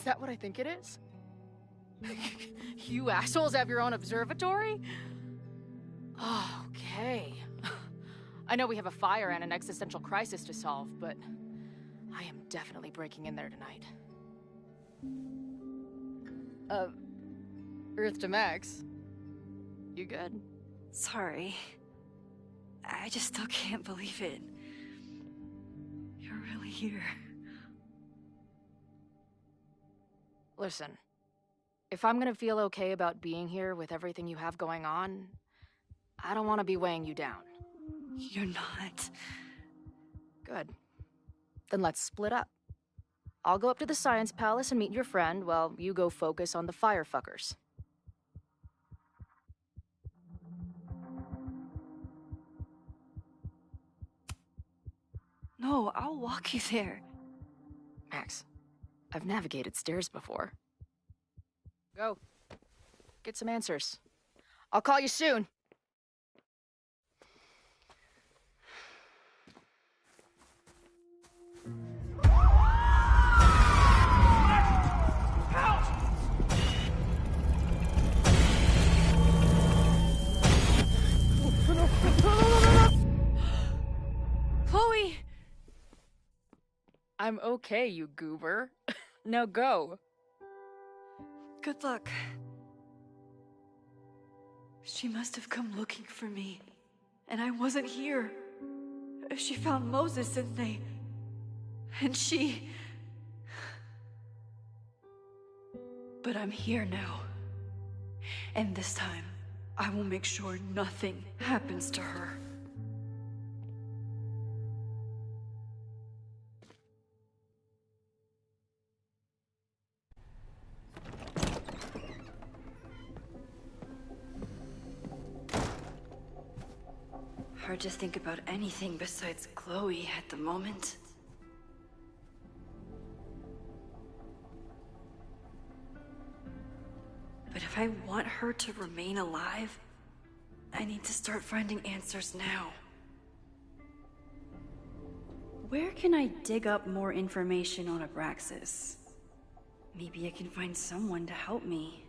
that what I think it is? You assholes have your own observatory? Oh, okay. I know we have a fire and an existential crisis to solve, but I am definitely breaking in there tonight. Earth to Max. You good? Sorry. I just still can't believe it. You're really here. Listen, if I'm gonna feel okay about being here with everything you have going on, I don't want to be weighing you down. You're not. Good. Then let's split up. I'll go up to the Science Palace and meet your friend while you go focus on the firefuckers. No, I'll walk you there. Max, I've navigated stairs before. Go. Get some answers. I'll call you soon. Chloe! I'm okay, you goober. Now go. Good luck. She must have come looking for me, and I wasn't here. She found Moses and she... But I'm here now. And this time, I will make sure nothing happens to her. Hard to think about anything besides Chloe at the moment. But if I want her to remain alive, I need to start finding answers now. Where can I dig up more information on Abraxas? Maybe I can find someone to help me.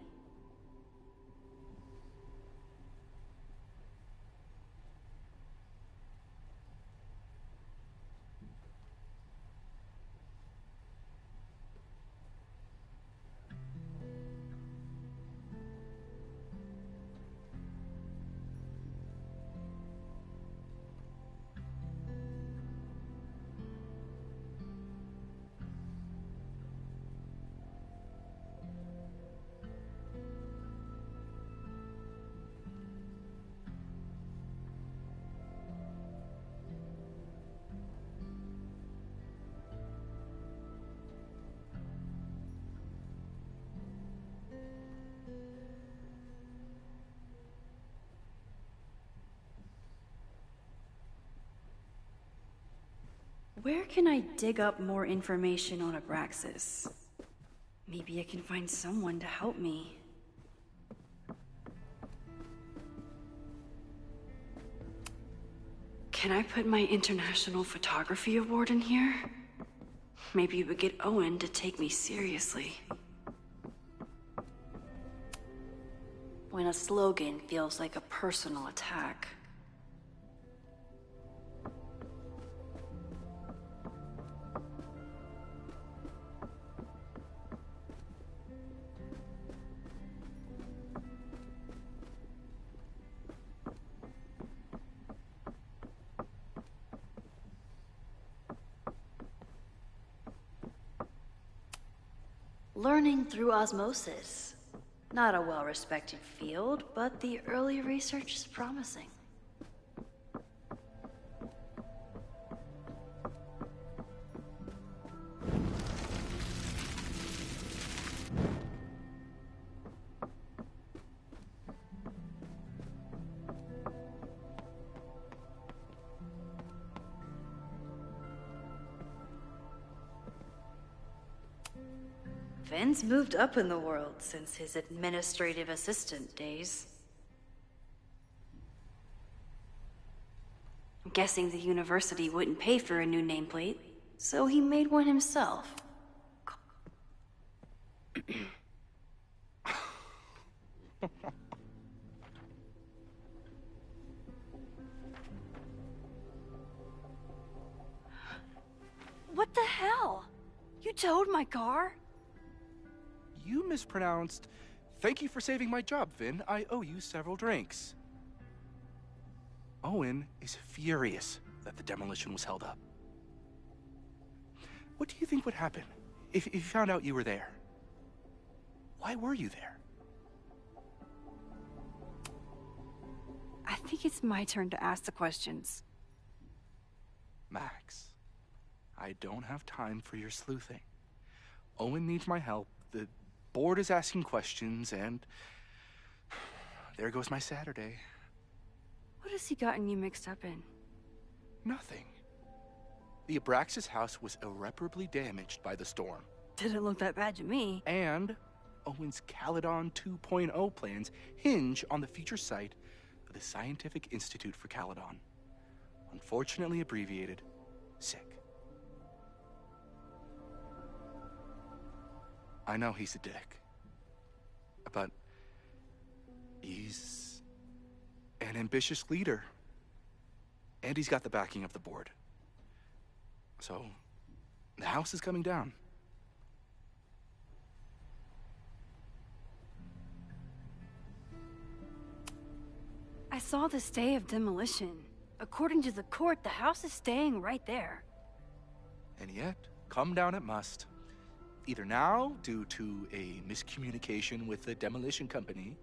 Where can I dig up more information on Abraxas? Maybe I can find someone to help me. Can I put my International Photography Award in here? Maybe it would get Owen to take me seriously. When a slogan feels like a personal attack. Learning through osmosis. Not a well-respected field, but the early research is promising. Finn's moved up in the world since his administrative assistant days. I'm guessing the university wouldn't pay for a new nameplate, so he made one himself. What the hell? You towed my car? You mispronounced, "Thank you for saving my job, Vin. I owe you several drinks." Owen is furious that the demolition was held up. What do you think would happen if he found out you were there? Why were you there? I think it's my turn to ask the questions. Max, I don't have time for your sleuthing. Owen needs my help, the board is asking questions, and there goes my Saturday. What has he gotten you mixed up in? Nothing. The Abraxas house was irreparably damaged by the storm. Didn't look that bad to me. And Owen's Caledon 2.0 plans hinge on the future site of the Scientific Institute for Caledon. Unfortunately abbreviated, SICK. I know he's a dick, but he's an ambitious leader. And he's got the backing of the board. So, the house is coming down. I saw the stay of demolition. According to the court, the house is staying right there. And yet, come down it must. Either now, due to a miscommunication with the demolition company,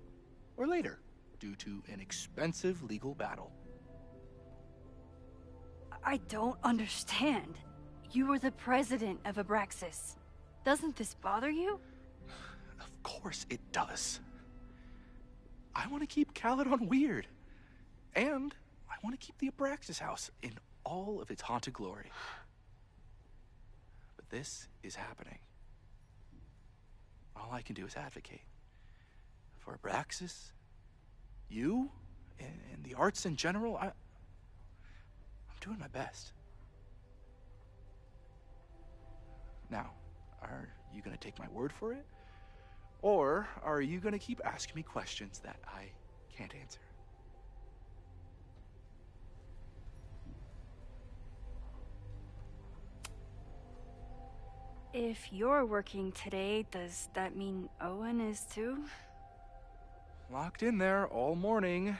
or later, due to an expensive legal battle. I don't understand. You were the president of Abraxas. Doesn't this bother you? Of course it does. I want to keep Caledon weird. And I want to keep the Abraxas house in all of its haunted glory. But this is happening. All I can do is advocate. For Abraxas, you, and the arts in general, I'm doing my best. Now, are you gonna take my word for it? Or are you gonna keep asking me questions that I can't answer? If you're working today, does that mean Owen is too? Locked in there all morning.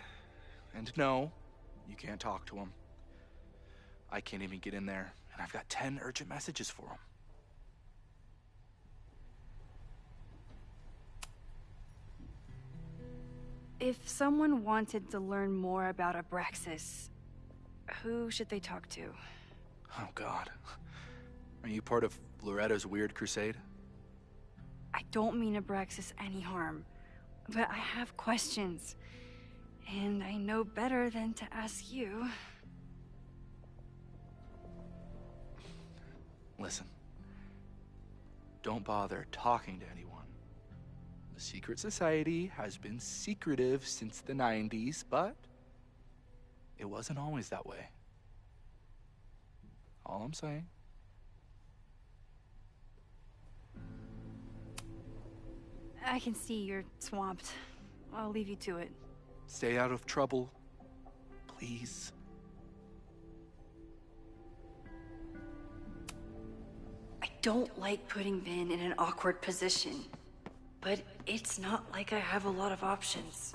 And no, you can't talk to him. I can't even get in there, and I've got 10 urgent messages for him. If someone wanted to learn more about Abraxas, who should they talk to? Oh, God. Are you part of Loretta's weird crusade? I don't mean Abraxas any harm, but I have questions, and I know better than to ask you. Listen. Don't bother talking to anyone. The secret society has been secretive since the 90s, but it wasn't always that way. All I'm saying. I can see you're swamped. I'll leave you to it. Stay out of trouble, please. I don't like putting Vin in an awkward position, but it's not like I have a lot of options.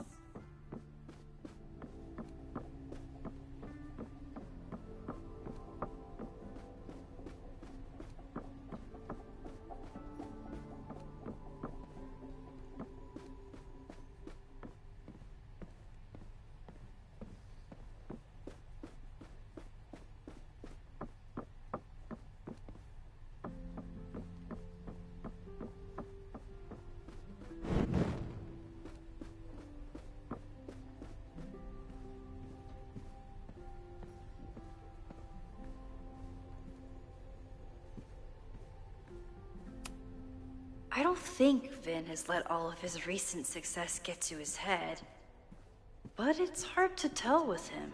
I don't think Vin has let all of his recent success get to his head, but it's hard to tell with him.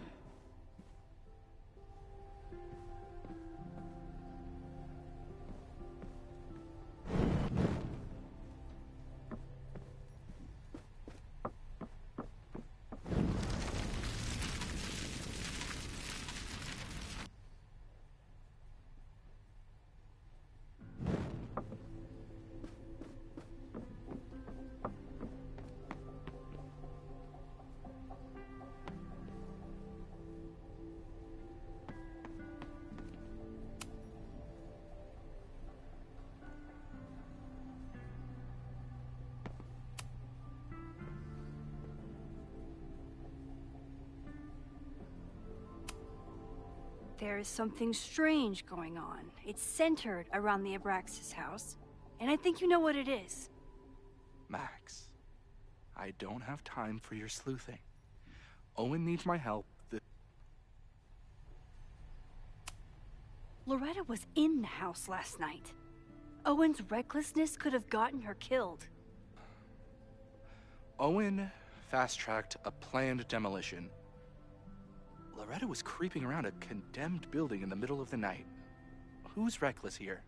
There is something strange going on. It's centered around the Abraxas house, and I think you know what it is. Max, I don't have time for your sleuthing. Owen needs my help. Loretta was in the house last night. Owen's recklessness could have gotten her killed. Owen fast-tracked a planned demolition. Loretta was creeping around a condemned building in the middle of the night. Who's reckless here?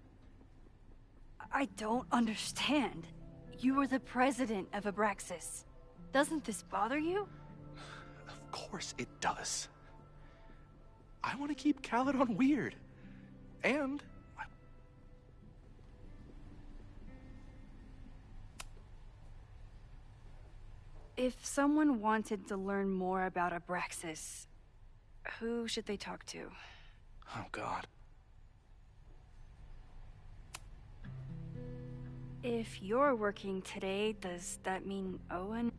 I don't understand. You were the president of Abraxas. Doesn't this bother you? Of course it does. I want to keep Caledon weird. And if someone wanted to learn more about Abraxas, who should they talk to? oh God. If you're working today, does that mean Owen?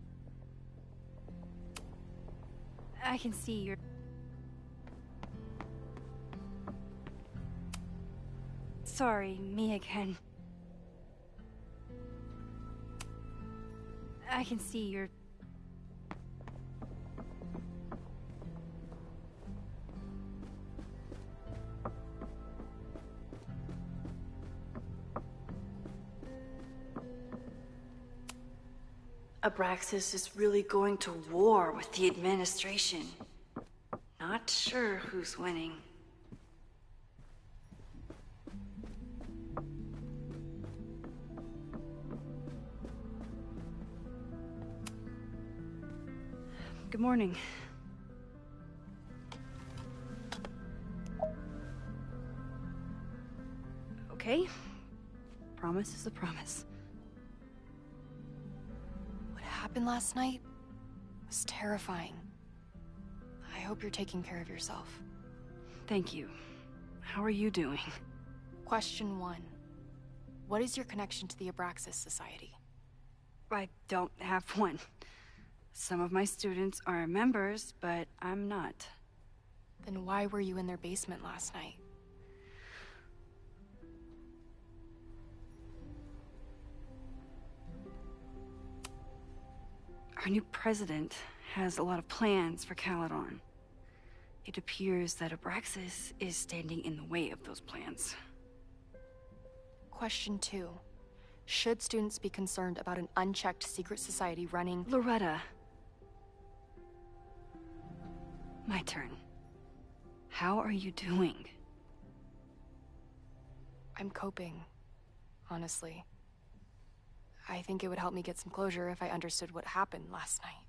I can see you're... Sorry, me again. I can see you're... Abraxas is really going to war with the administration. Not sure who's winning. Good morning. Okay. Promise is a promise. What happened last night was terrifying. I hope you're taking care of yourself. Thank you. How are you doing? Question 1. What is your connection to the Abraxas Society? I don't have one. Some of my students are members, but I'm not. Then why were you in their basement last night? Our new president has a lot of plans for Caledon. It appears that Abraxas is standing in the way of those plans. Question 2. Should students be concerned about an unchecked secret society running... Loretta. My turn. How are you doing? I'm coping, honestly. I think it would help me get some closure if I understood what happened last night.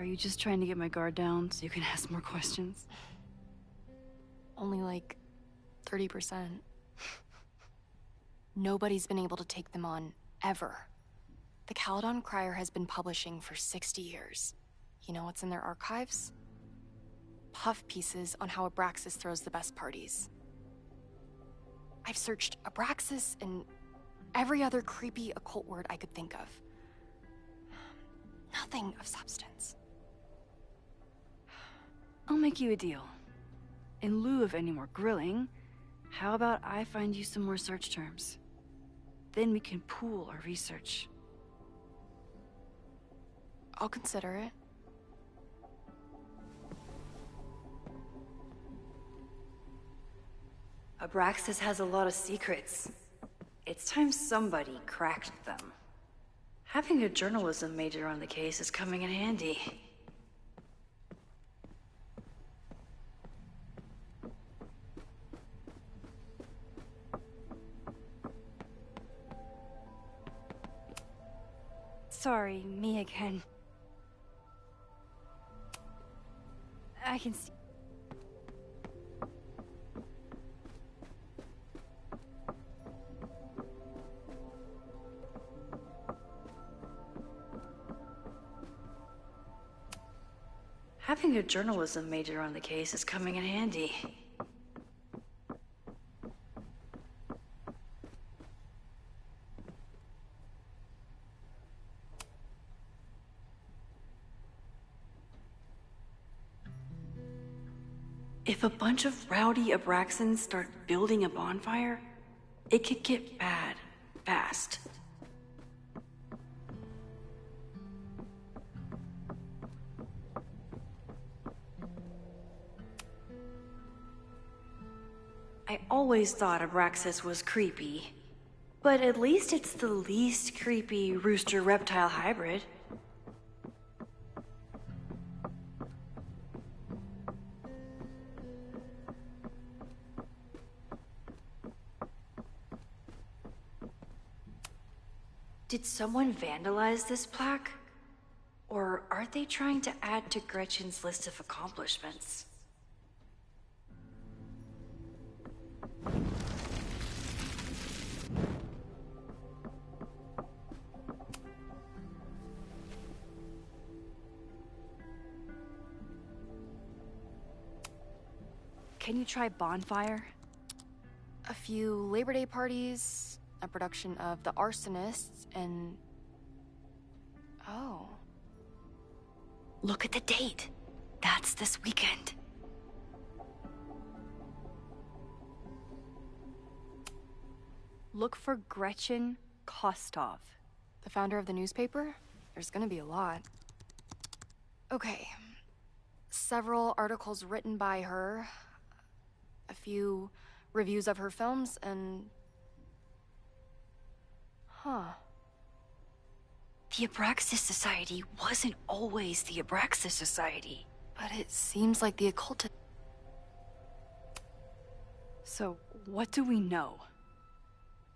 Are you just trying to get my guard down so you can ask more questions? Only like 30%. Nobody's been able to take them on, ever. The Caledon Crier has been publishing for 60 years. You know what's in their archives? Puff pieces on how Abraxas throws the best parties. I've searched Abraxas and every other creepy occult word I could think of. Nothing of substance. I'll make you a deal. In lieu of any more grilling, how about I find you some more search terms? Then we can pool our research. I'll consider it. Abraxas has a lot of secrets. It's time somebody cracked them. Having a journalism major on the case is coming in handy. Sorry, me again. I can see. Having a journalism major on the case is coming in handy. If a bunch of rowdy Abraxans start building a bonfire, it could get bad, fast. I always thought Abraxas was creepy, but at least it's the least creepy rooster-reptile hybrid. Did someone vandalize this plaque? Or are they trying to add to Gretchen's list of accomplishments? Can you try Bonfire? A few Labor Day parties, a production of The Arsonists, and... Oh. Look at the date. That's this weekend. Look for Gretchen Kostov. The founder of the newspaper? There's gonna be a lot. Okay. Several articles written by her, a few reviews of her films, and... Huh. The Abraxas Society wasn't always the Abraxas Society. But it seems like the occult... So, what do we know?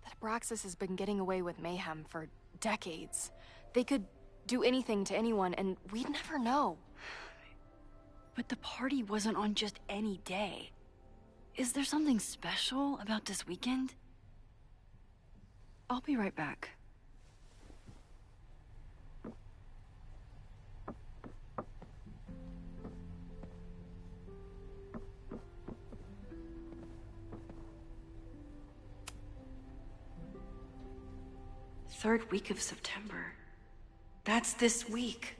That Abraxas has been getting away with mayhem for decades. They could do anything to anyone, and we'd never know. But the party wasn't on just any day. Is there something special about this weekend? I'll be right back. Third week of September. That's this week.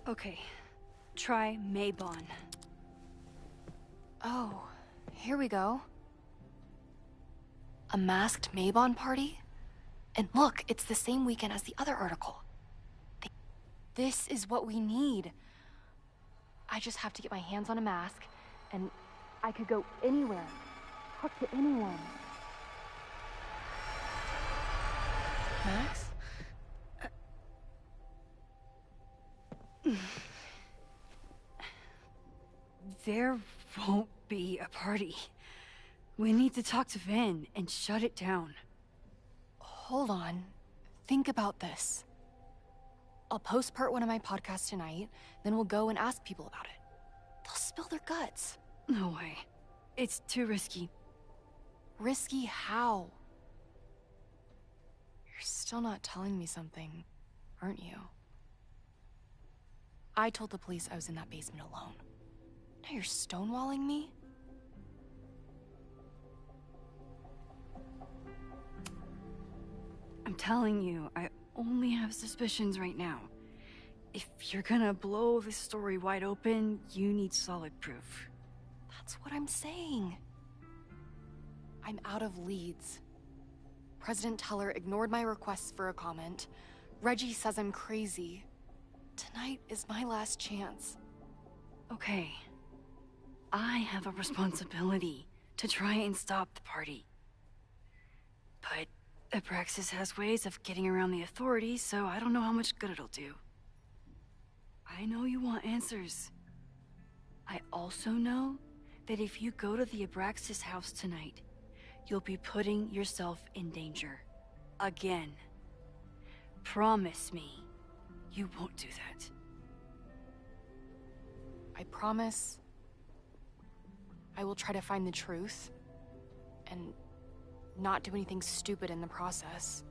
Okay, try Maybon. Oh, here we go. A masked Maybon party? And look, it's the same weekend as the other article. This is what we need. I just have to get my hands on a mask, and I could go anywhere, talk to anyone. Max? They're won't be a party. We need to talk to Vin and shut it down. Hold on. Think about this. I'll post part 1 of my podcast tonight, then we'll go and ask people about it. They'll spill their guts. No way. It's too risky. Risky how? You're still not telling me something, aren't you? I told the police I was in that basement alone. Now you're stonewalling me? I'm telling you, I only have suspicions right now. If you're gonna blow this story wide open, you need solid proof. That's what I'm saying. I'm out of leads. President Teller ignored my requests for a comment. Reggie says I'm crazy. Tonight is my last chance. Okay. I have a responsibility to try and stop the party. But Abraxas has ways of getting around the authorities, so I don't know how much good it'll do. I know you want answers. I also know that if you go to the Abraxas house tonight, you'll be putting yourself in danger. Again. Promise me you won't do that. I promise I will try to find the truth and not do anything stupid in the process.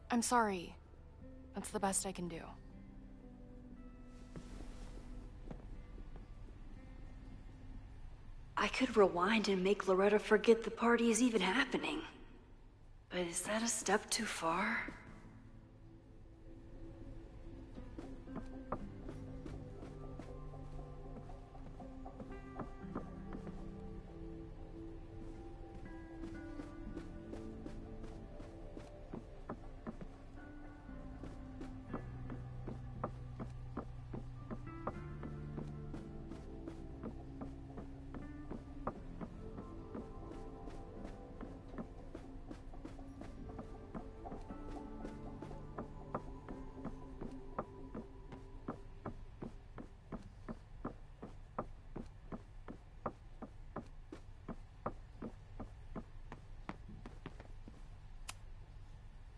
I'm sorry. That's the best I can do. I could rewind and make Loretta forget the party is even happening. But is that a step too far?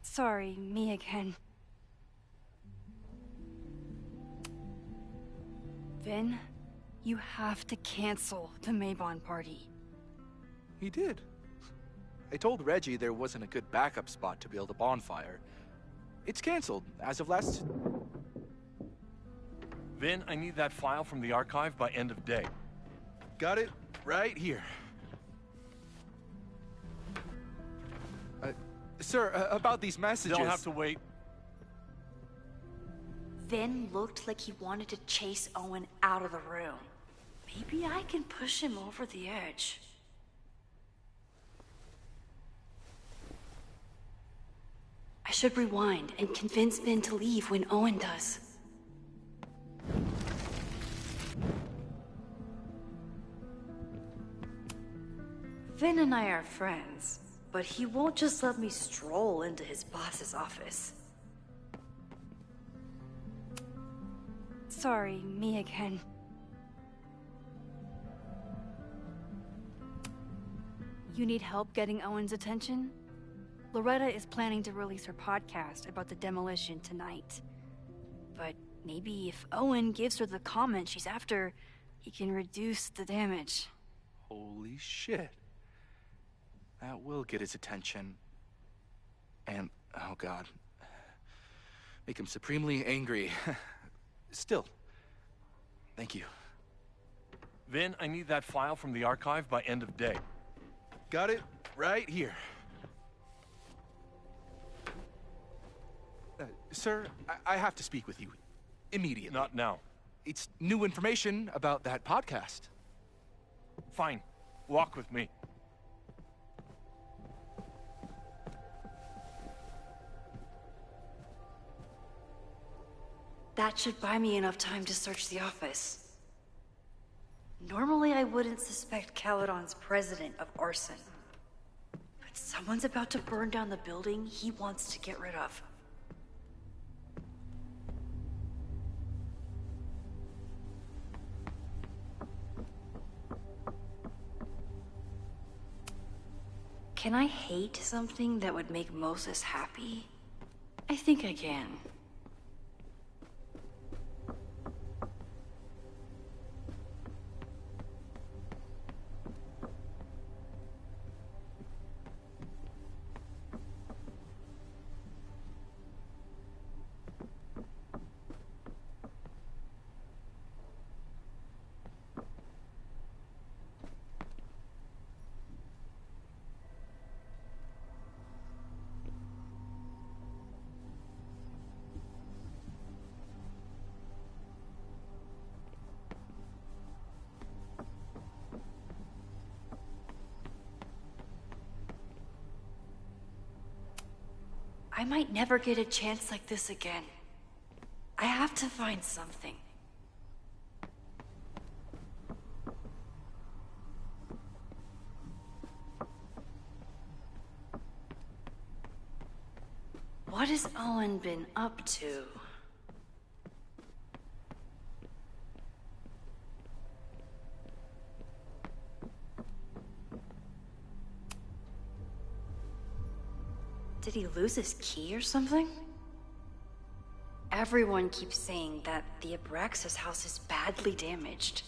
Sorry, me again. Vin, you have to cancel the Maybon party. He did. I told Reggie there wasn't a good backup spot to build a bonfire. It's canceled as of last... Vin, I need that file from the archive by end of day. Got it right here. Sir, about these messages... They'll have to wait. Vin looked like he wanted to chase Owen out of the room. Maybe I can push him over the edge. I should rewind and convince Vin to leave when Owen does. Vin and I are friends, but he won't just let me stroll into his boss's office. Sorry, me again. You need help getting Owen's attention? Loretta is planning to release her podcast about the demolition tonight. But maybe if Owen gives her the comment she's after, he can reduce the damage. Holy shit. That will get his attention. And, oh god. Make him supremely angry. Still. Thank you. Vin, I need that file from the archive by end of day. Got it right here. Sir, I have to speak with you. Immediately. Not now. It's new information about that podcast. Fine. Walk with me. That should buy me enough time to search the office. Normally I wouldn't suspect Caledon's president of arson. But someone's about to burn down the building he wants to get rid of. Can I hate something that would make Moses happy? I think I can. I might never get a chance like this again. I have to find something. What has Owen been up to? Did he lose his key or something? Everyone keeps saying that the Abraxas house is badly damaged,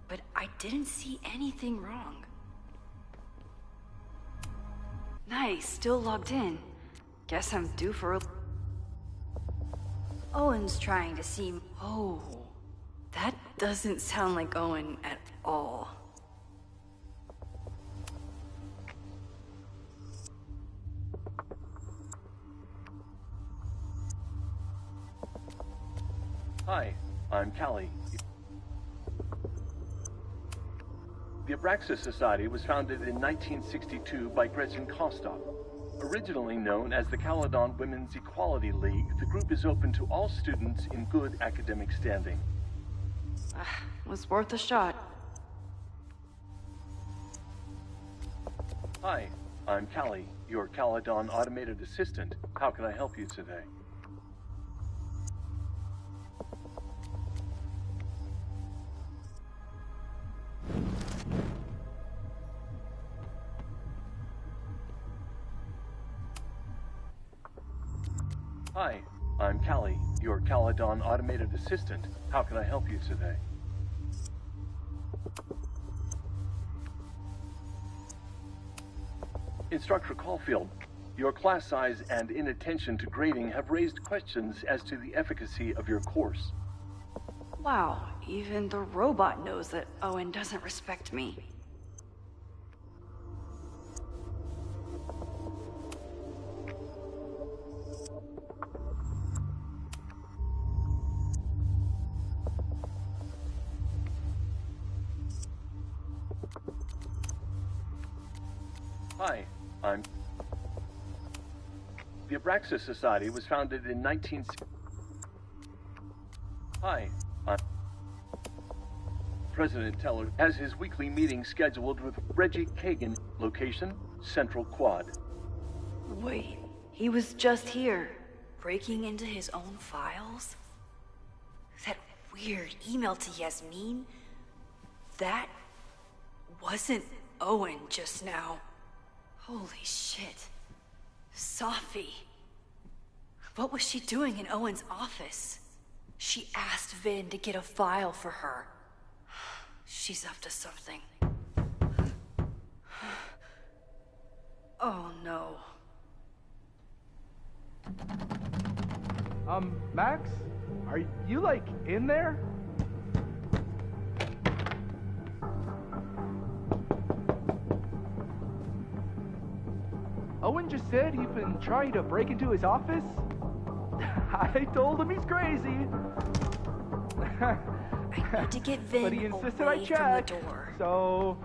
but I didn't see anything wrong. Nice, still logged in. Guess I'm due for a... Owen's trying to seem... Oh, that doesn't sound like Owen at all. Hi, I'm Callie. The Abraxas Society was founded in 1962 by Gretchen Kostov. Originally known as the Caledon Women's Equality League, the group is open to all students in good academic standing. Was worth a shot. Hi, I'm Callie, your Caledon automated assistant. How can I help you today? Hi, I'm Callie, your Caledon automated assistant. How can I help you today? Instructor Caulfield, your class size and inattention to grading have raised questions as to the efficacy of your course. Wow, even the robot knows that Owen doesn't respect me. Hi, I'm... The Abraxas Society was founded in 19... Hi, I'm... President Teller has his weekly meeting scheduled with Reggie Kagan. Location, Central Quad. Wait, he was just here, breaking into his own files? That weird email to Yasmin? That wasn't Owen just now. Holy shit. Safi. What was she doing in Owen's office? She asked Vin to get a file for her. She's up to something. Oh no. Max? Are you, like, in there? Owen just said he'd been trying to break into his office? I told him he's crazy. I need to get Vin but he insisted away I check, from the door. so...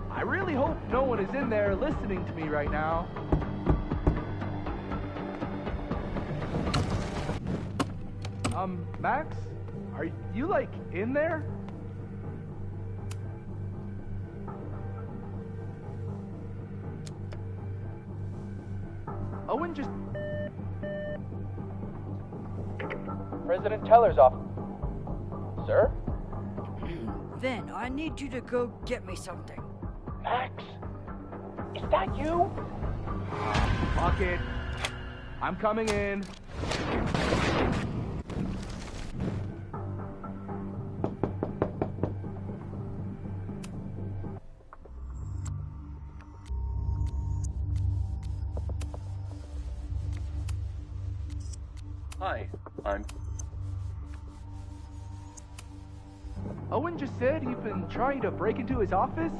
I really hope no one is in there listening to me right now. Max? Are you, like, in there? Owen just... President Teller's office. Sir? Vin, I need you to go get me something. Max, is that you? Fuck it. I'm coming in. Hi, I'm... Owen just said you've been trying to break into his office?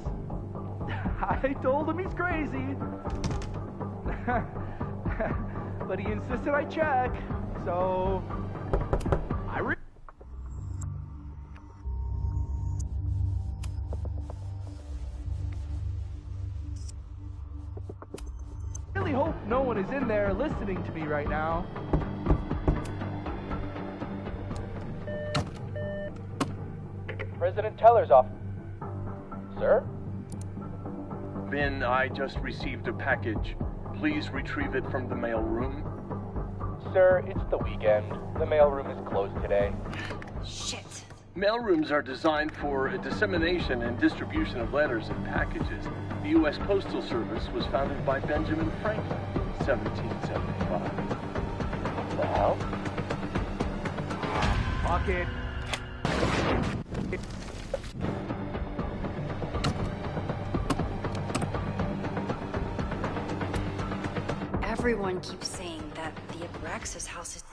I told him he's crazy. But he insisted I check, so... I really hope no one is in there listening to me right now. President Teller's office. Sir? Vin, I just received a package. Please retrieve it from the mailroom. Sir, it's the weekend. The mailroom is closed today. Shit. Mailrooms are designed for dissemination and distribution of letters and packages. The U.S. Postal Service was founded by Benjamin Franklin in 1775. What the hell? Fuck it. Everyone keeps saying that the Abraxas house is...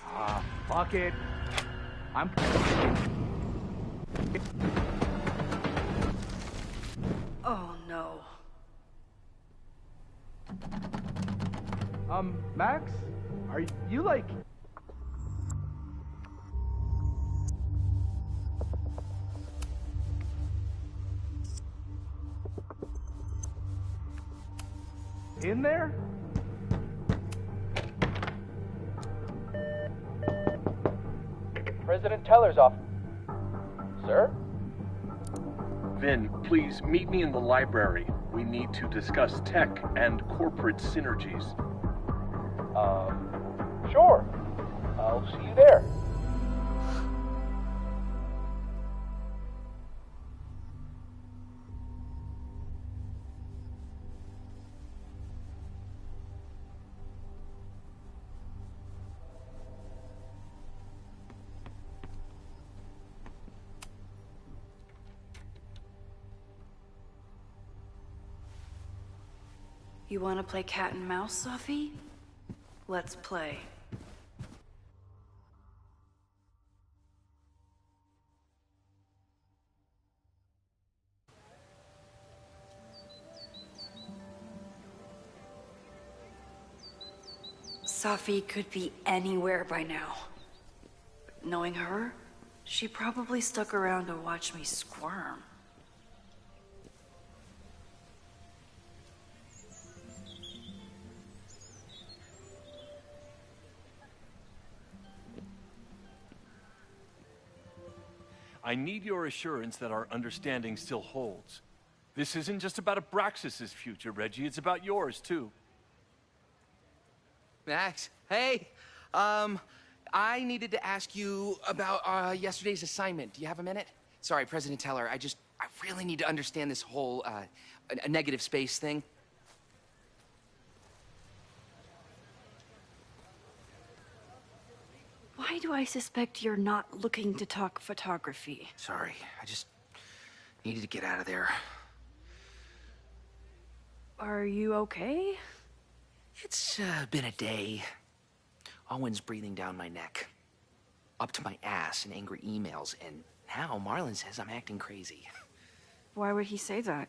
Fuck it. I'm... Oh no. Max? Are you like... in there? President Teller's office. Sir? Vin, please meet me in the library. We need to discuss tech and corporate synergies. Sure. I'll see you there. You want to play cat and mouse, Sophie? Let's play. Sophie could be anywhere by now. Knowing her, she probably stuck around to watch me squirm. I need your assurance that our understanding still holds. This isn't just about Abraxas' future, Reggie. It's about yours, too. Max, hey, I needed to ask you about yesterday's assignment. Do you have a minute? Sorry, President Teller, I really need to understand this whole, a negative space thing. Why do I suspect you're not looking to talk photography? Sorry, I just needed to get out of there. Are you okay? It's been a day. Owen's breathing down my neck, up to my ass in angry emails, and now Marlon says I'm acting crazy. Why would he say that?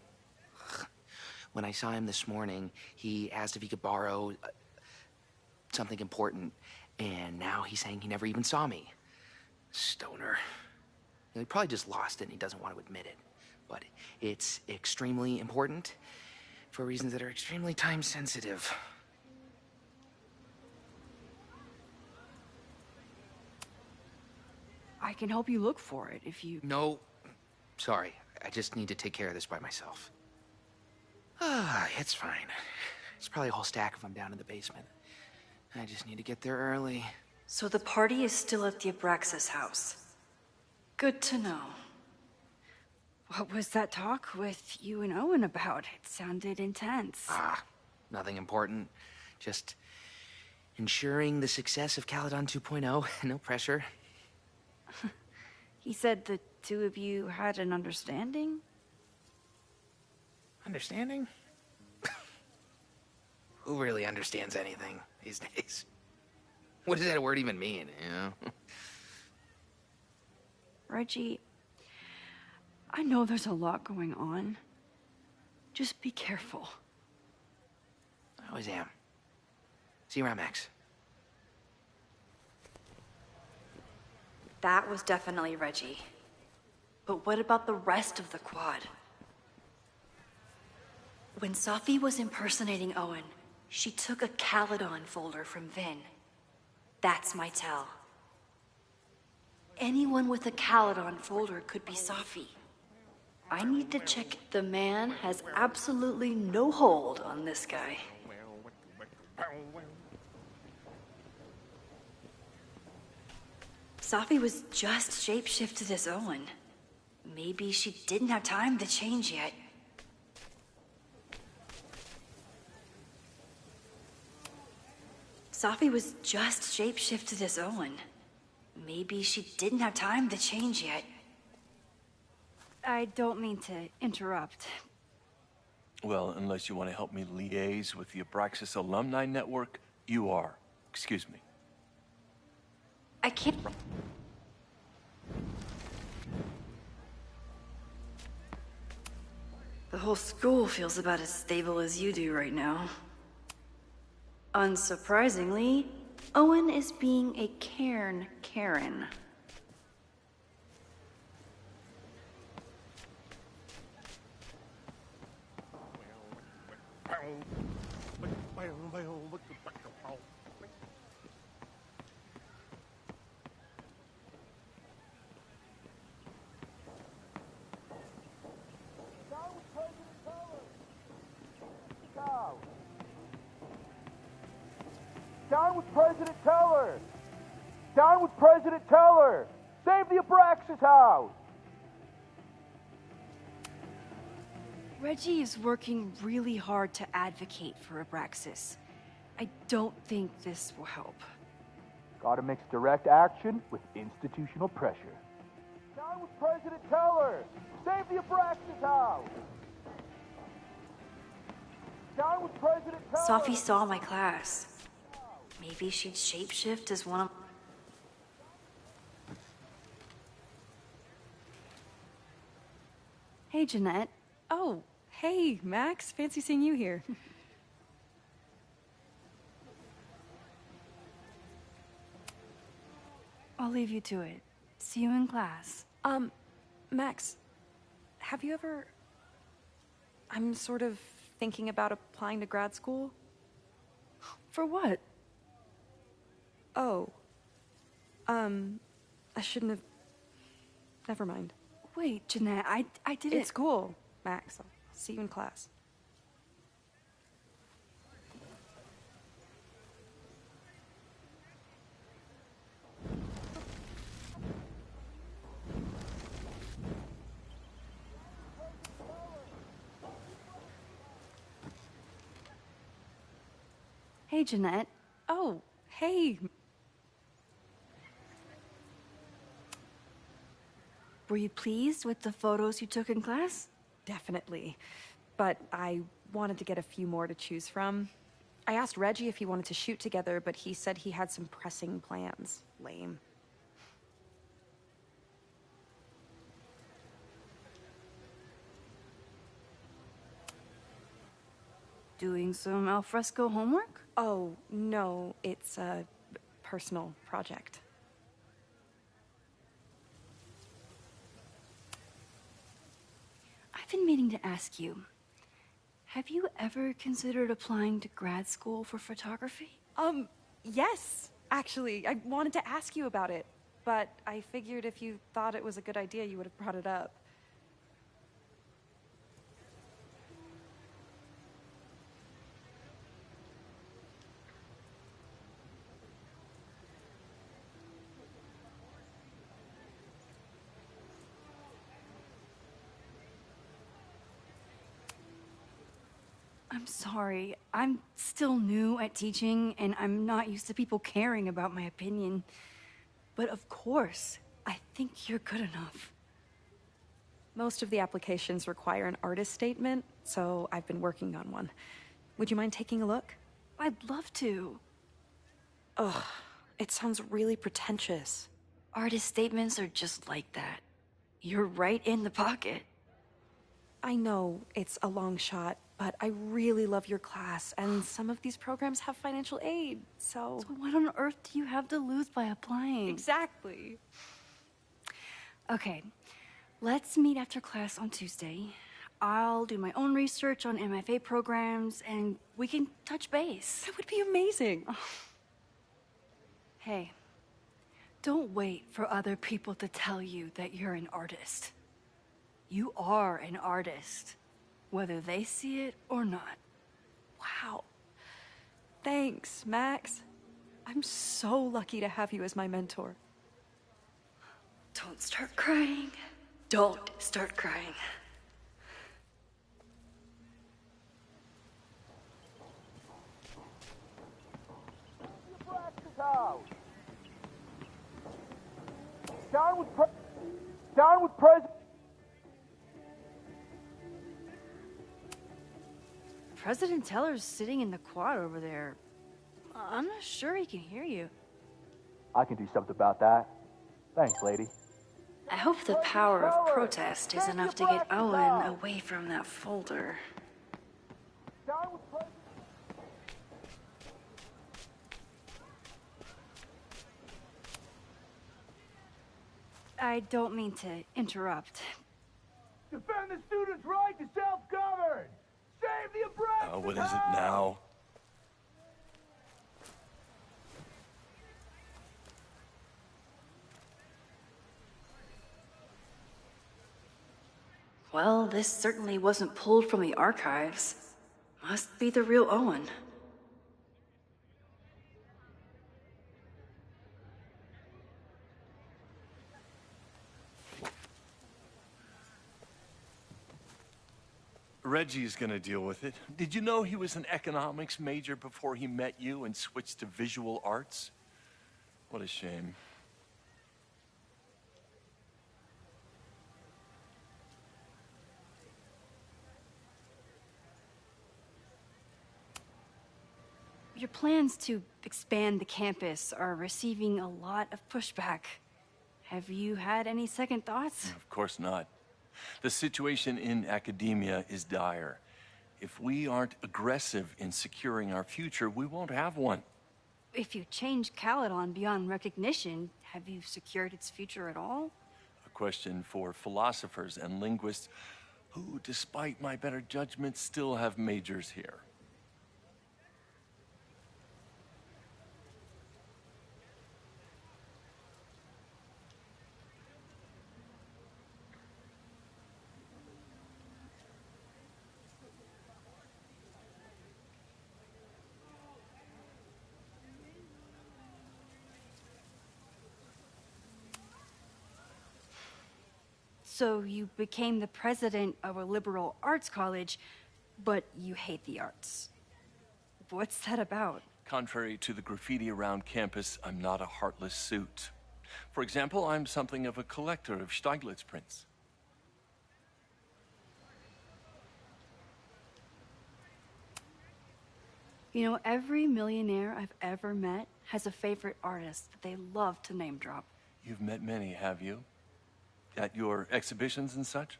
When I saw him this morning, he asked if he could borrow something important, and now he's saying he never even saw me. Stoner. He probably just lost it and he doesn't want to admit it. But it's extremely important for reasons that are extremely time sensitive. I can help you look for it if you... No, sorry. I just need to take care of this by myself. It's fine. It's probably a whole stack if I'm down in the basement. I just need to get there early. So the party is still at the Abraxas house. Good to know. What was that talk with you and Owen about? It sounded intense. Nothing important. Just ensuring the success of Caledon 2.0. No pressure. He said the two of you had an understanding? Understanding? Who really understands anything these days? What does that word even mean, you know? Reggie, I know there's a lot going on. Just be careful. I always am. See you around, Max. That was definitely Reggie. But what about the rest of the quad? When Safi was impersonating Owen, she took a Caledon folder from Vin. That's my tell. Anyone with a Caledon folder could be Safi. I need to check. The man has absolutely no hold on this guy. Safi was just shapeshifted as Owen. Maybe she didn't have time to change yet. Safi was just shapeshifted as Owen. Maybe she didn't have time to change yet. I don't mean to interrupt. Well, unless you want to help me liaise with the Abraxas Alumni Network, you are. Excuse me. I can't... The whole school feels about as stable as you do right now. Unsurprisingly, Owen is being a cairn Karen. Down with President Teller! Down with President Teller! Save the Abraxas house! Reggie is working really hard to advocate for Abraxas. I don't think this will help. Gotta mix direct action with institutional pressure. Down with President Teller! Save the Abraxas house! Down with President Teller! Safi saw my class. Maybe she'd shapeshift as one of... Hey, Jeanette. Oh, hey, Max. Fancy seeing you here. I'll leave you to it. See you in class. Max, have you ever... I'm sort of thinking about applying to grad school. For what? Oh. I shouldn't have... Never mind. Wait, Jeanette, I didn't... It's cool, Max. I'll see you in class. Hey, Jeanette. Oh, hey. Were you pleased with the photos you took in class? Definitely. But I wanted to get a few more to choose from. I asked Reggie if he wanted to shoot together, but he said he had some pressing plans. Lame. Doing some alfresco homework? Oh, no, it's a personal project. I've been meaning to ask you, have you ever considered applying to grad school for photography? Yes, actually. I wanted to ask you about it, but I figured if you thought it was a good idea, you would have brought it up. I'm sorry. I'm still new at teaching, and I'm not used to people caring about my opinion. But of course, I think you're good enough. Most of the applications require an artist statement, so I've been working on one. Would you mind taking a look? I'd love to. Ugh, it sounds really pretentious. Artist statements are just like that. You're right in the pocket. I know it's a long shot, but I really love your class, and some of these programs have financial aid, so... So what on earth do you have to lose by applying? Exactly. Okay, let's meet after class on Tuesday. I'll do my own research on MFA programs, and we can touch base. That would be amazing. Hey, don't wait for other people to tell you that you're an artist. You are an artist, whether they see it or not. Wow. Thanks, Max. I'm so lucky to have you as my mentor. Don't start crying. Don't start crying. Down with President. President Teller's sitting in the quad over there. I'm not sure he can hear you. I can do something about that. Thanks, lady. I hope the power of protest is enough to get Owen away from that folder. Down with President. I don't mean to interrupt. Defend the students' right to self-govern. Save the Abraxas. What is it now? Well, this certainly wasn't pulled from the archives. Must be the real Owen. Reggie's gonna deal with it. Did you know he was an economics major before he met you and switched to visual arts? What a shame. Your plans to expand the campus are receiving a lot of pushback. Have you had any second thoughts? Of course not. The situation in academia is dire. If we aren't aggressive in securing our future, we won't have one. If you change Caledon beyond recognition, have you secured its future at all? A question for philosophers and linguists who, despite my better judgment, still have majors here. So you became the president of a liberal arts college, but you hate the arts. What's that about? Contrary to the graffiti around campus, I'm not a heartless suit. For example, I'm something of a collector of Stieglitz prints. You know, every millionaire I've ever met has a favorite artist that they love to name drop. You've met many, have you? At your exhibitions and such?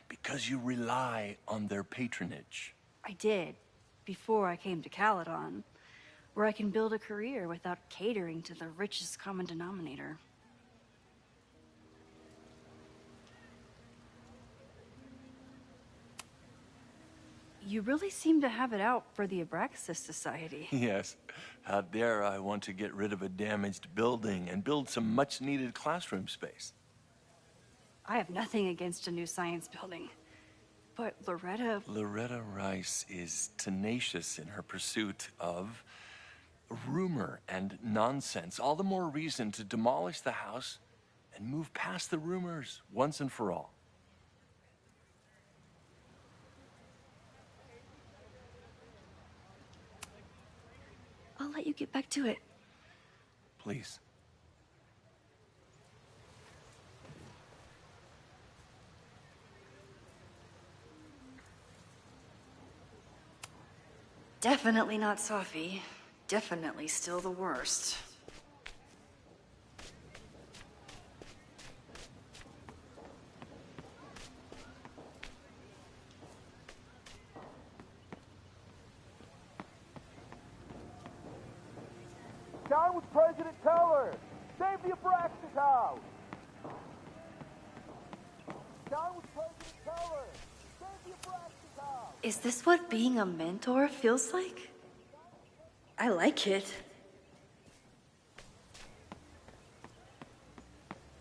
Because you rely on their patronage. I did, before I came to Caledon, where I can build a career without catering to the richest common denominator. You really seem to have it out for the Abraxas Society. Yes. Out there, I want to get rid of a damaged building and build some much-needed classroom space. I have nothing against a new science building. But Loretta Rice is tenacious in her pursuit of rumor and nonsense. All the more reason to demolish the house and move past the rumors once and for all. I'll let you get back to it. Please. Definitely not Sophie. Definitely still the worst. Down with President Teller! Save the Abraxas house! Down with President Teller! Save the Abraxas house! Is this what being a mentor feels like? I like it.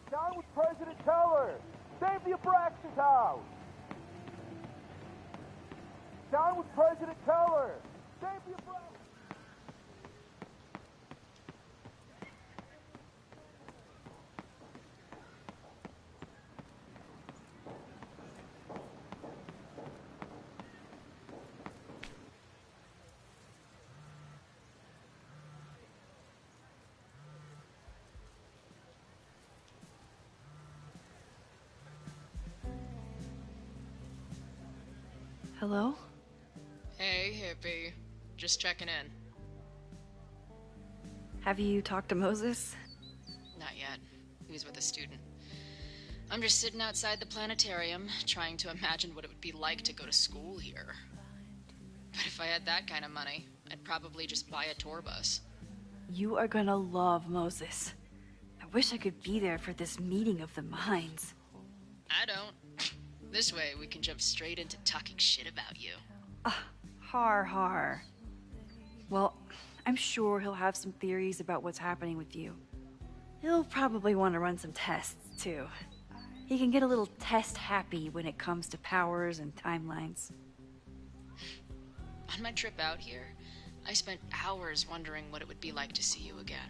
Down with President Teller! Save the Abraxas house! Down with President Teller! Save the Abraxas... Hello? Hey, hippie. Just checking in. Have you talked to Moses? Not yet. He was with a student. I'm just sitting outside the planetarium, trying to imagine what it would be like to go to school here. But if I had that kind of money, I'd probably just buy a tour bus. You are gonna love Moses. I wish I could be there for this meeting of the minds. I don't. This way, we can jump straight into talking shit about you. Har har. Well, I'm sure he'll have some theories about what's happening with you. He'll probably want to run some tests, too. He can get a little test-happy when it comes to powers and timelines. On my trip out here, I spent hours wondering what it would be like to see you again.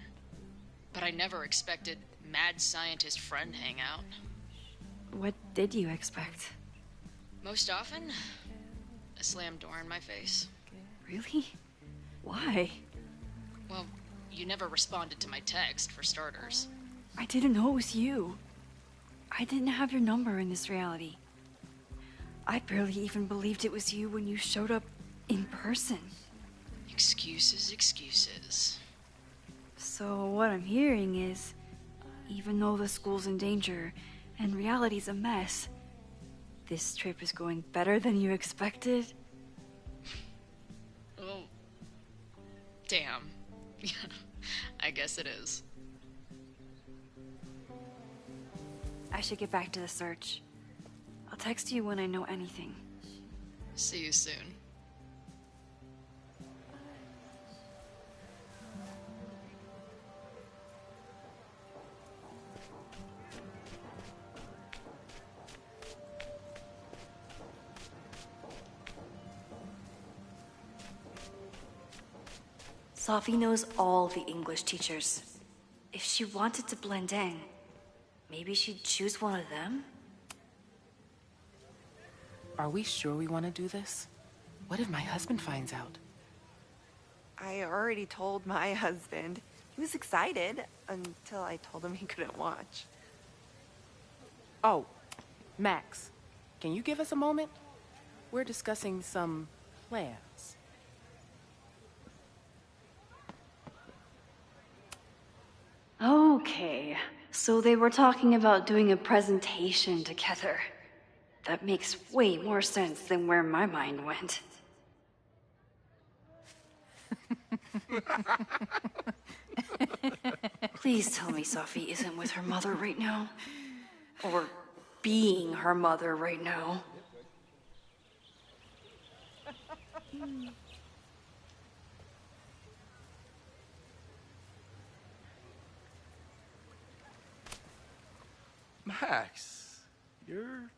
But I never expected mad scientist friend hangout. What did you expect? Most often, a slam door in my face. Really? Why? Well, you never responded to my text, for starters. I didn't know it was you. I didn't have your number in this reality. I barely even believed it was you when you showed up in person. Excuses, excuses. So what I'm hearing is, even though the school's in danger and reality's a mess, this trip is going better than you expected? Oh. Damn. I guess it is. I should get back to the search. I'll text you when I know anything. See you soon. Sophie knows all the English teachers. If she wanted to blend in, maybe she'd choose one of them? Are we sure we want to do this? What if my husband finds out? I already told my husband. He was excited until I told him he couldn't watch. Oh, Max, can you give us a moment? We're discussing some plans. Okay, so they were talking about doing a presentation together. That makes way more sense than where my mind went. Please tell me Sophie isn't with her mother right now. Or being her mother right now. Max, you're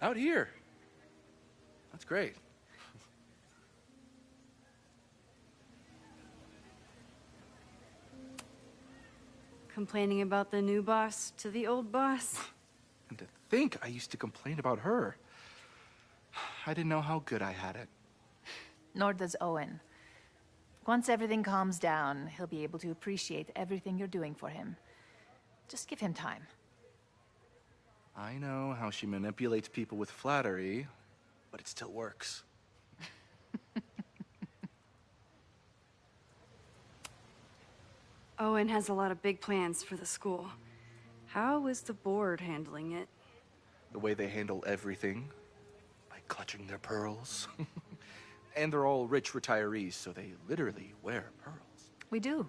out here. That's great. Complaining about the new boss to the old boss? And to think I used to complain about her. I didn't know how good I had it. Nor does Owen. Once everything calms down, he'll be able to appreciate everything you're doing for him. Just give him time. I know how she manipulates people with flattery, but it still works. Owen has a lot of big plans for the school. How is the board handling it? The way they handle everything, by clutching their pearls. And they're all rich retirees, so they literally wear pearls. We do.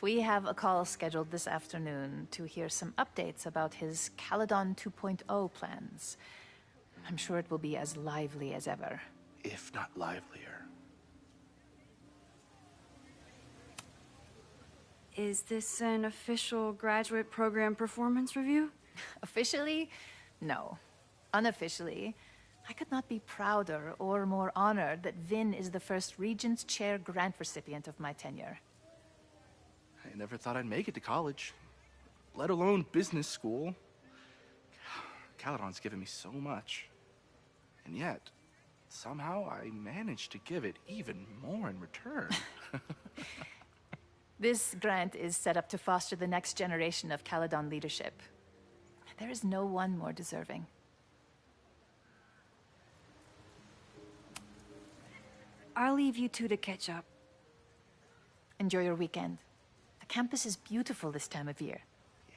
We have a call scheduled this afternoon to hear some updates about his Caledon 2.0 plans. I'm sure it will be as lively as ever. If not livelier. Is this an official graduate program performance review? Officially? No. Unofficially, I could not be prouder or more honored that Vin is the first Regents Chair grant recipient of my tenure. I never thought I'd make it to college, let alone business school. Caledon's given me so much. And yet, somehow I managed to give it even more in return. This grant is set up to foster the next generation of Caledon leadership. There is no one more deserving. I'll leave you two to catch up. Enjoy your weekend. The campus is beautiful this time of year.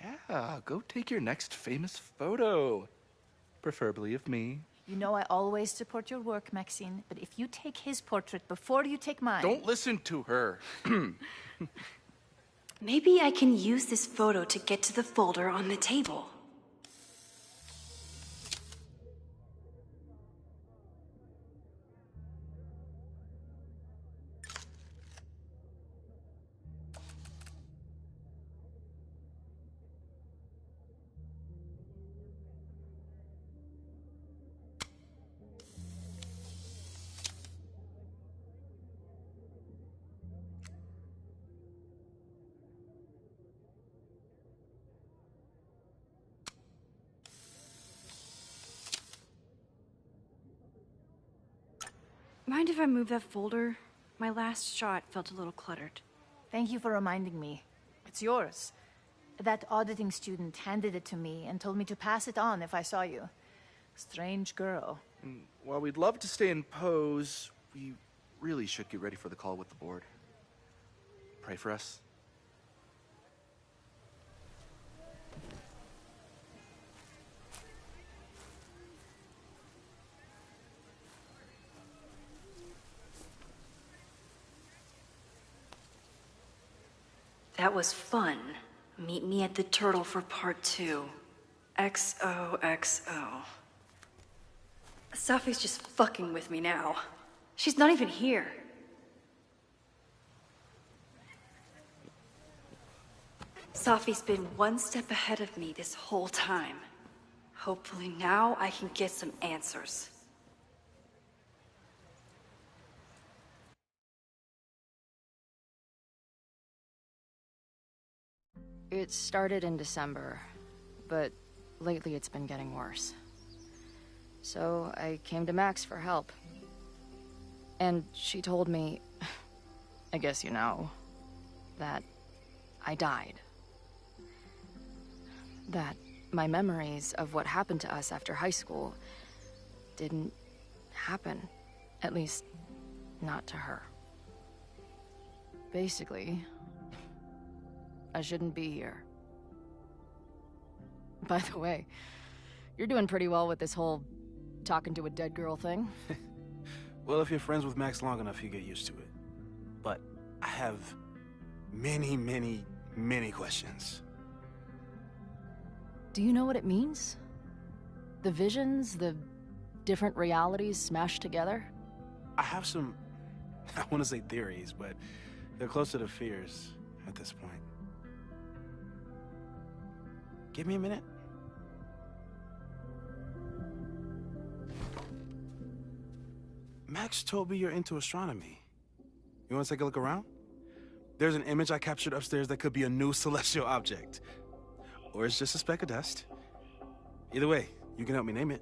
Yeah, go take your next famous photo. Preferably of me. You know I always support your work, Maxine, but if you take his portrait before you take mine... Don't listen to her. Maybe I can use this photo to get to the folder on the table. Mind if I move that folder? My last shot felt a little cluttered. Thank you for reminding me. It's yours. That auditing student handed it to me and told me to pass it on if I saw you. Strange girl. And while we'd love to stay in pose, we really should get ready for the call with the board. Pray for us. That was fun. Meet me at the Turtle for part 2. XOXO. Safi's just fucking with me now. She's not even here. Safi's been one step ahead of me this whole time. Hopefully now I can get some answers. It started in December, but lately it's been getting worse. So I came to Max for help. And she told me, I guess you know, that I died. That my memories of what happened to us after high school didn't happen. At least, not to her. Basically, I shouldn't be here. By the way, you're doing pretty well with this whole talking to a dead girl thing. Well, if you're friends with Max long enough, you get used to it. But I have many, many, many questions. Do you know what it means? The visions, the different realities smashed together? I have some, I want to say theories, but they're closer to fears at this point. Give me a minute. Max told me you're into astronomy. You want to take a look around? There's an image I captured upstairs that could be a new celestial object. Or it's just a speck of dust. Either way, you can help me name it.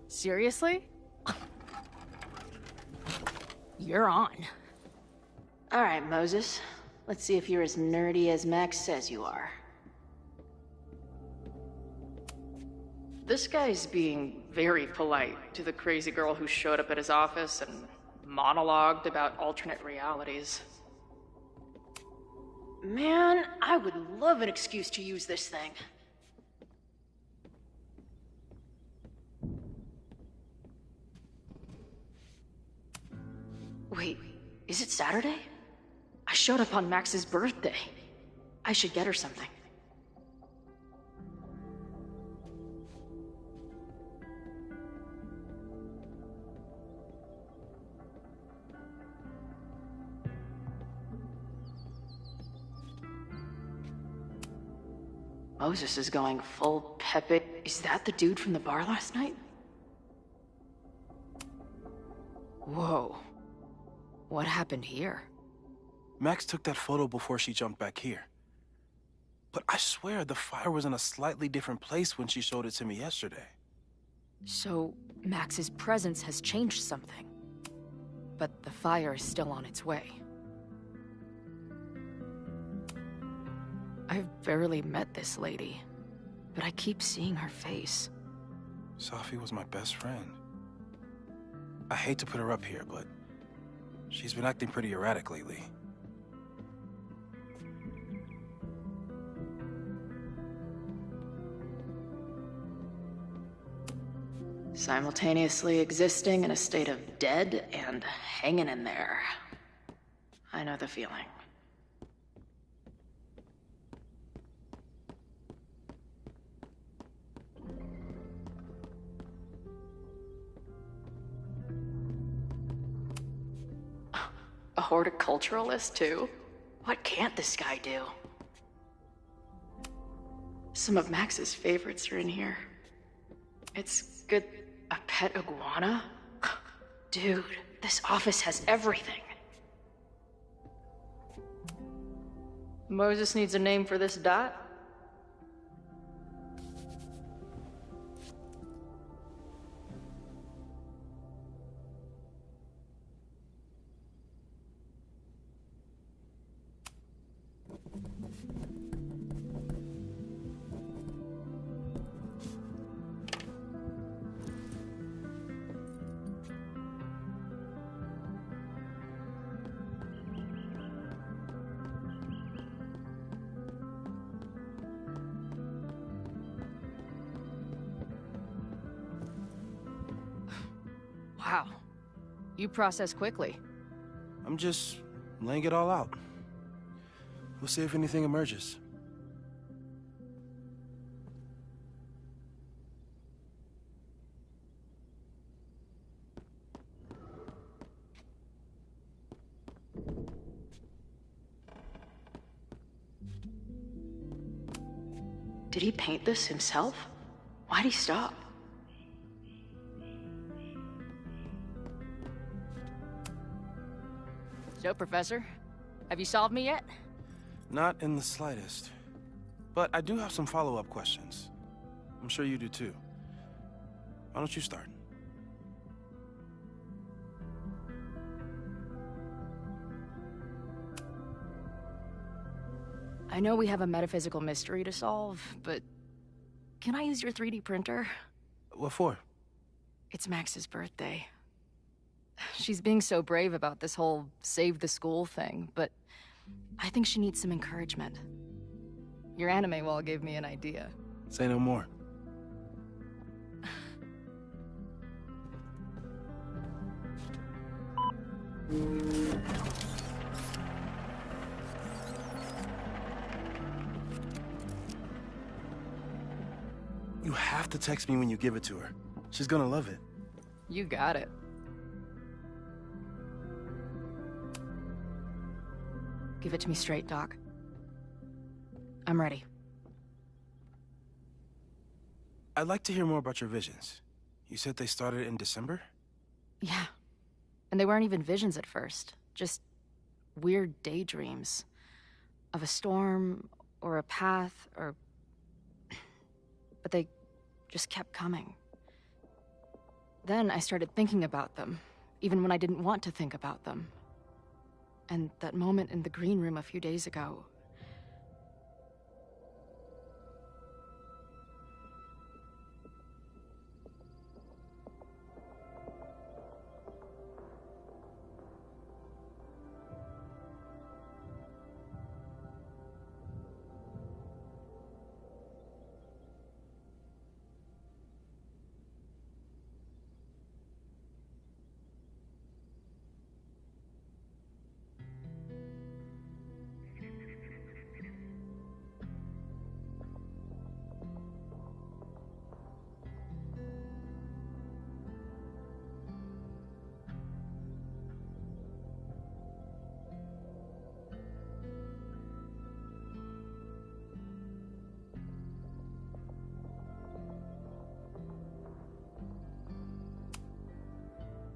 Seriously? You're on. All right, Moses. Let's see if you're as nerdy as Max says you are. This guy's being very polite to the crazy girl who showed up at his office and monologued about alternate realities. Man, I would love an excuse to use this thing. Wait, is it Saturday? I showed up on Max's birthday. I should get her something. Moses is going full Pepe. Is that the dude from the bar last night? Whoa. What happened here? Max took that photo before she jumped back here. But I swear the fire was in a slightly different place when she showed it to me yesterday. So, Max's presence has changed something. But the fire is still on its way. I've barely met this lady, but I keep seeing her face. Safi was my best friend. I hate to put her up here, but she's been acting pretty erratic lately. Simultaneously existing in a state of dead and hanging in there. I know the feeling. A horticulturalist, too? What can't this guy do? Some of Max's favorites are in here. It's good. A pet iguana? Dude, this office has everything. Moses needs a name for this dot? Wow. You process quickly. I'm just laying it all out. We'll see if anything emerges. Did he paint this himself? Why'd he stop? So, Professor, have you solved me yet? Not in the slightest. But I do have some follow-up questions. I'm sure you do too. Why don't you start? I know we have a metaphysical mystery to solve, but can I use your 3D printer? What for? It's Max's birthday. She's being so brave about this whole save the school thing, but I think she needs some encouragement. Your anime wall gave me an idea. Say no more. You have to text me when you give it to her. She's gonna love it. You got it. Give it to me straight, Doc. I'm ready. I'd like to hear more about your visions. You said they started in December? Yeah. And they weren't even visions at first. Just weird daydreams. Of a storm, or a path, or... But they just kept coming. Then I started thinking about them, even when I didn't want to think about them. And that moment in the green room a few days ago.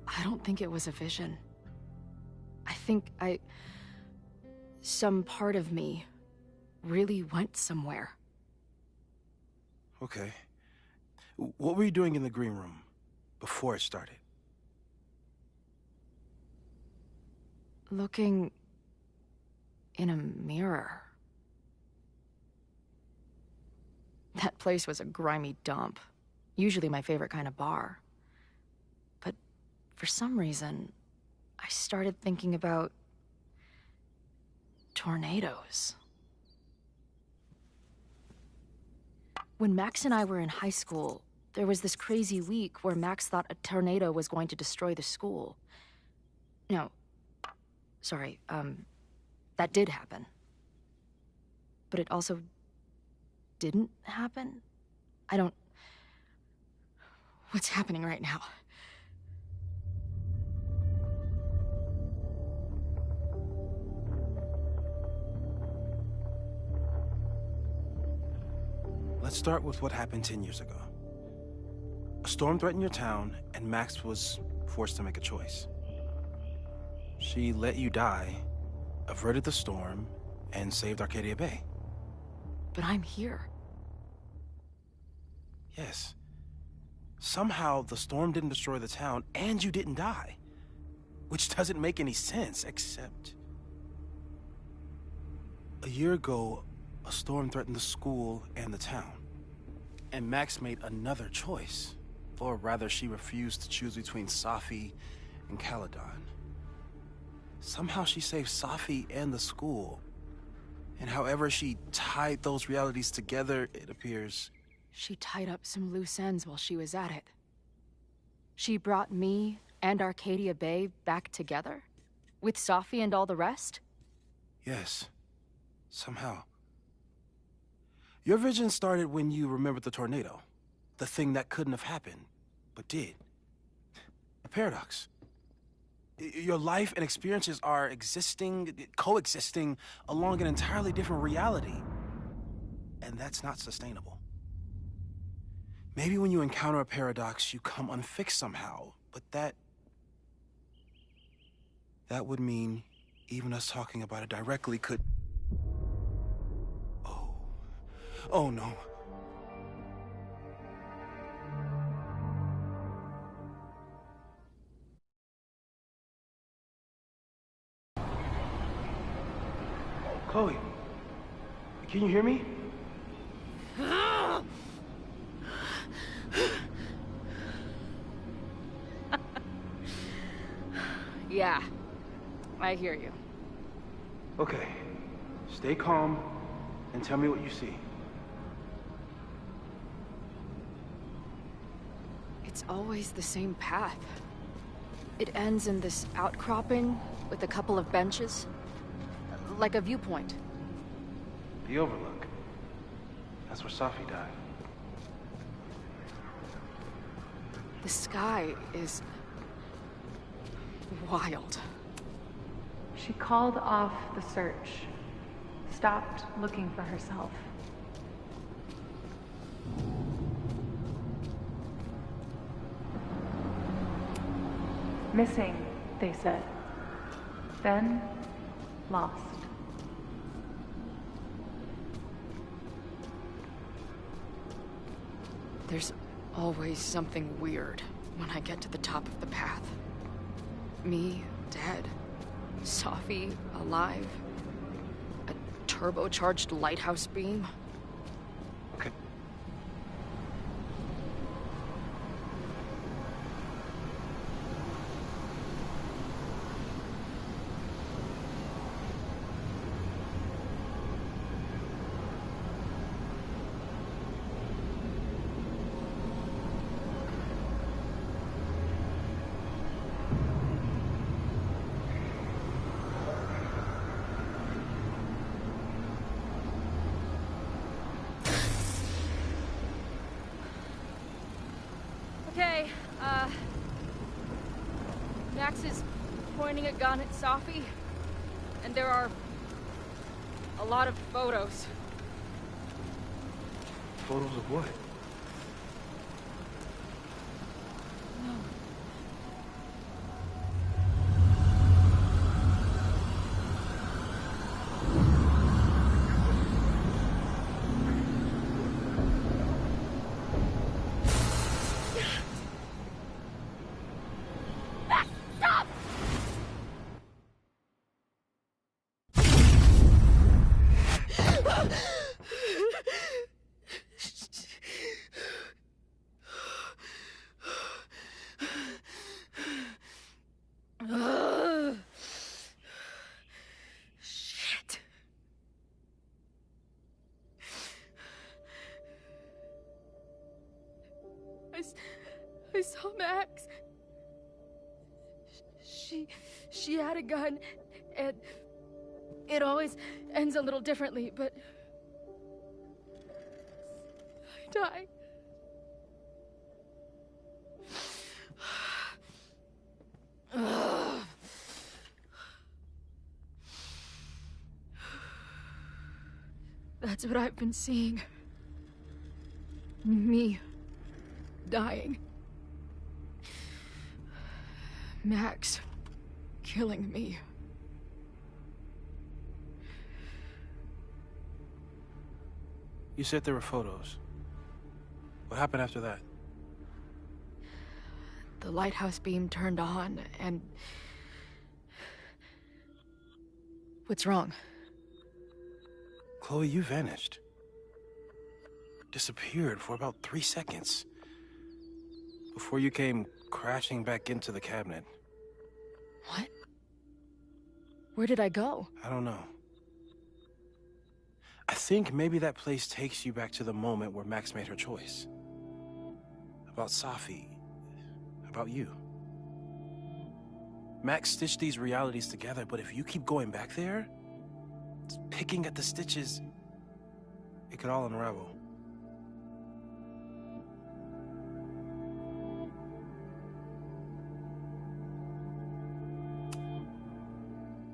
I don't think it was a vision. I think some part of me really went somewhere. Okay. What were you doing in the green room before it started? Looking in a mirror. That place was a grimy dump. Usually my favorite kind of bar. But for some reason, I started thinking about tornadoes. When Max and I were in high school, there was this crazy week where Max thought a tornado was going to destroy the school. No, sorry, that did happen. But it also didn't happen? What's happening right now? Let's start with what happened 10 years ago. A storm threatened your town, and Max was forced to make a choice. She let you die, averted the storm, and saved Arcadia Bay. But I'm here. Yes. Somehow, the storm didn't destroy the town, and you didn't die. Which doesn't make any sense, except... A year ago, a storm threatened the school and the town. And Max made another choice. Or rather, she refused to choose between Safi and Caledon. Somehow she saved Safi and the school. And however she tied those realities together, it appears... She tied up some loose ends while she was at it. She brought me and Arcadia Bay back together? With Safi and all the rest? Yes. Somehow. Your vision started when you remembered the tornado. The thing that couldn't have happened, but did. A paradox. Your life and experiences are coexisting along an entirely different reality. And that's not sustainable. Maybe when you encounter a paradox, you come unfixed somehow, but that would mean even us talking about it directly could... Oh no. Chloe, can you hear me? Yeah, I hear you. Okay, stay calm and tell me what you see. It's always the same path. It ends in this outcropping with a couple of benches. Like a viewpoint. The Overlook. That's where Safi died. The sky is... wild. She called off the search. Stopped looking for herself. Missing, they said. Then, lost. There's always something weird when I get to the top of the path. Me, dead. Safi alive. A turbocharged lighthouse beam. Okay. Okay, Max is pointing a gun at Safi, and there are a lot of photos. Photos of what? Shit. I saw Max. She had a gun, and it always ends a little differently, but I died. That's what I've been seeing. Me dying. Max killing me. You said there were photos. What happened after that? The lighthouse beam turned on, and... What's wrong? Chloe, you vanished. Disappeared for about 3 seconds. Before you came crashing back into the cabinet. What? Where did I go? I don't know. I think maybe that place takes you back to the moment where Max made her choice. About Safi. About you. Max stitched these realities together, but if you keep going back there, picking at the stitches, it could all unravel.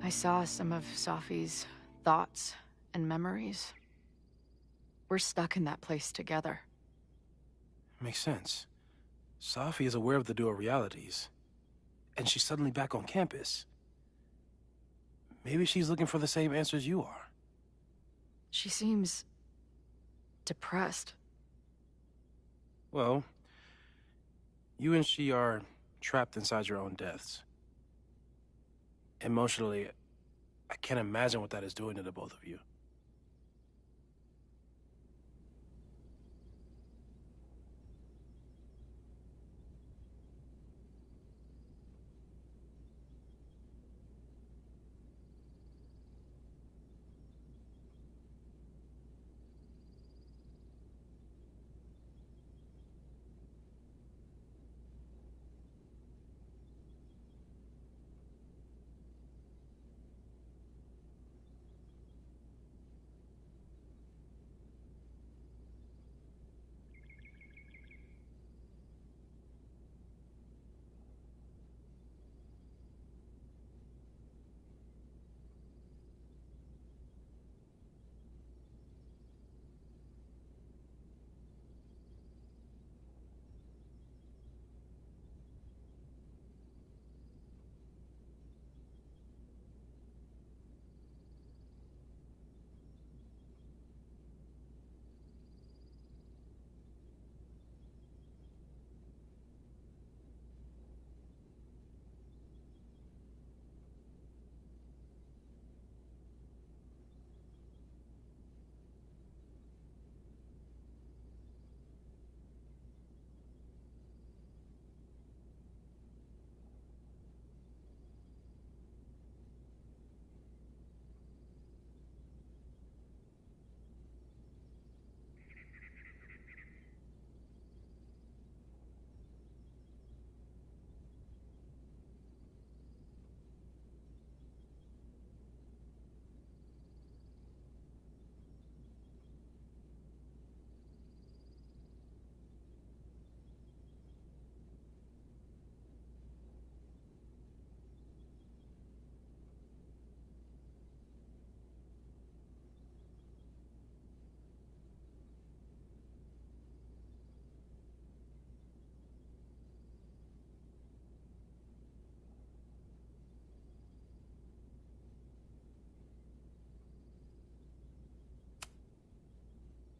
I saw some of Safi's thoughts and memories. We're stuck in that place together. Makes sense. Safi is aware of the dual realities, and she's suddenly back on campus. Maybe she's looking for the same answers you are. She seems... depressed. Well, you and she are trapped inside your own deaths. Emotionally, I can't imagine what that is doing to the both of you.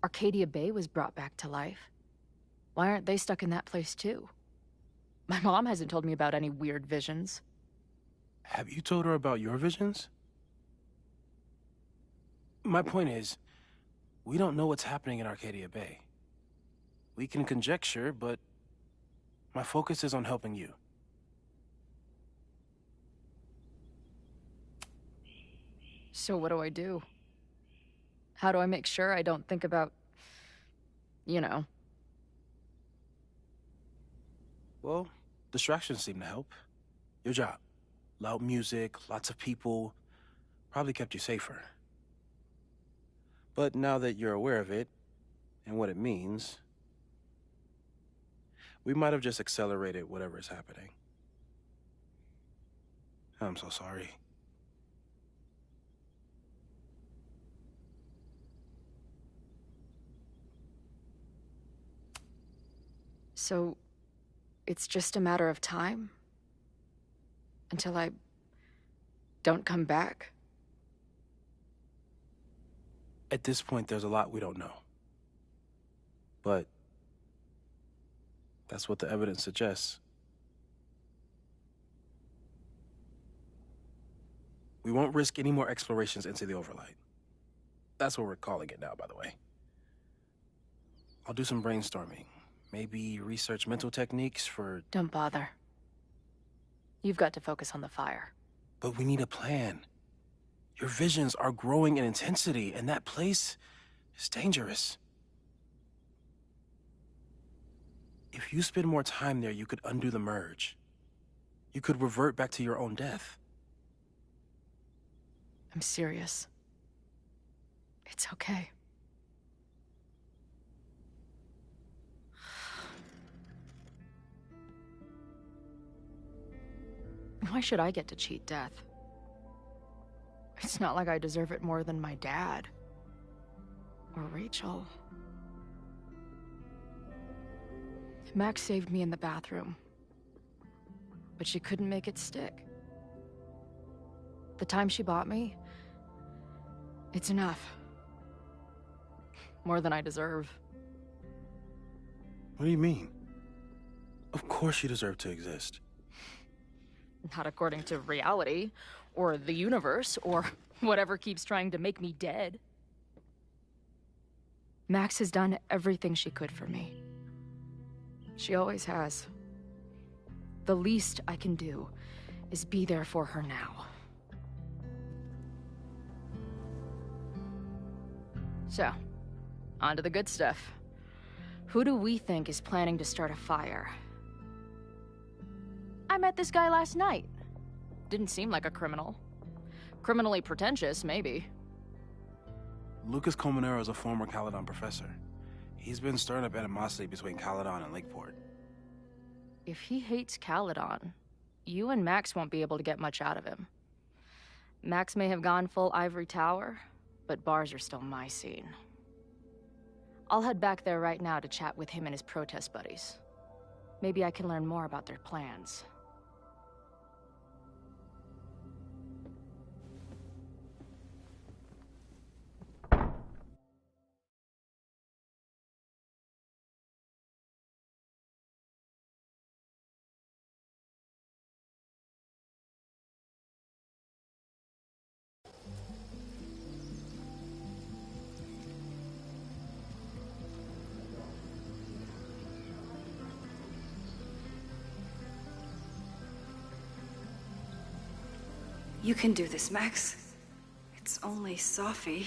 Arcadia Bay was brought back to life. Why aren't they stuck in that place too? My mom hasn't told me about any weird visions. Have you told her about your visions? My point is, we don't know what's happening in Arcadia Bay. We can conjecture, but my focus is on helping you. So what do I do? How do I make sure I don't think about, you know? Well, distractions seem to help. Your job. Loud music, lots of people, probably kept you safer. But now that you're aware of it, and what it means, we might have just accelerated whatever is happening. I'm so sorry. So, it's just a matter of time? Until I don't come back? At this point, there's a lot we don't know. But that's what the evidence suggests. We won't risk any more explorations into the Overlight. That's what we're calling it now, by the way. I'll do some brainstorming. Maybe research mental techniques for... Don't bother. You've got to focus on the fire. But we need a plan. Your visions are growing in intensity, and that place is dangerous. If you spend more time there, you could undo the merge. You could revert back to your own death. I'm serious. It's okay. Why should I get to cheat death? It's not like I deserve it more than my dad. Or Rachel. Max saved me in the bathroom. But she couldn't make it stick. The time she bought me, it's enough. More than I deserve. What do you mean? Of course you deserve to exist. Not according to reality, or the universe, or whatever keeps trying to make me dead. Max has done everything she could for me. She always has. The least I can do is be there for her now. So, on to the good stuff. Who do we think is planning to start a fire? I met this guy last night. Didn't seem like a criminal. Criminally pretentious, maybe. Lucas Colmenero is a former Caledon professor. He's been stirring up animosity between Caledon and Lakeport. If he hates Caledon, you and Max won't be able to get much out of him. Max may have gone full Ivory Tower, but bars are still my scene. I'll head back there right now to chat with him and his protest buddies. Maybe I can learn more about their plans. You can do this, Max. It's only Sophie.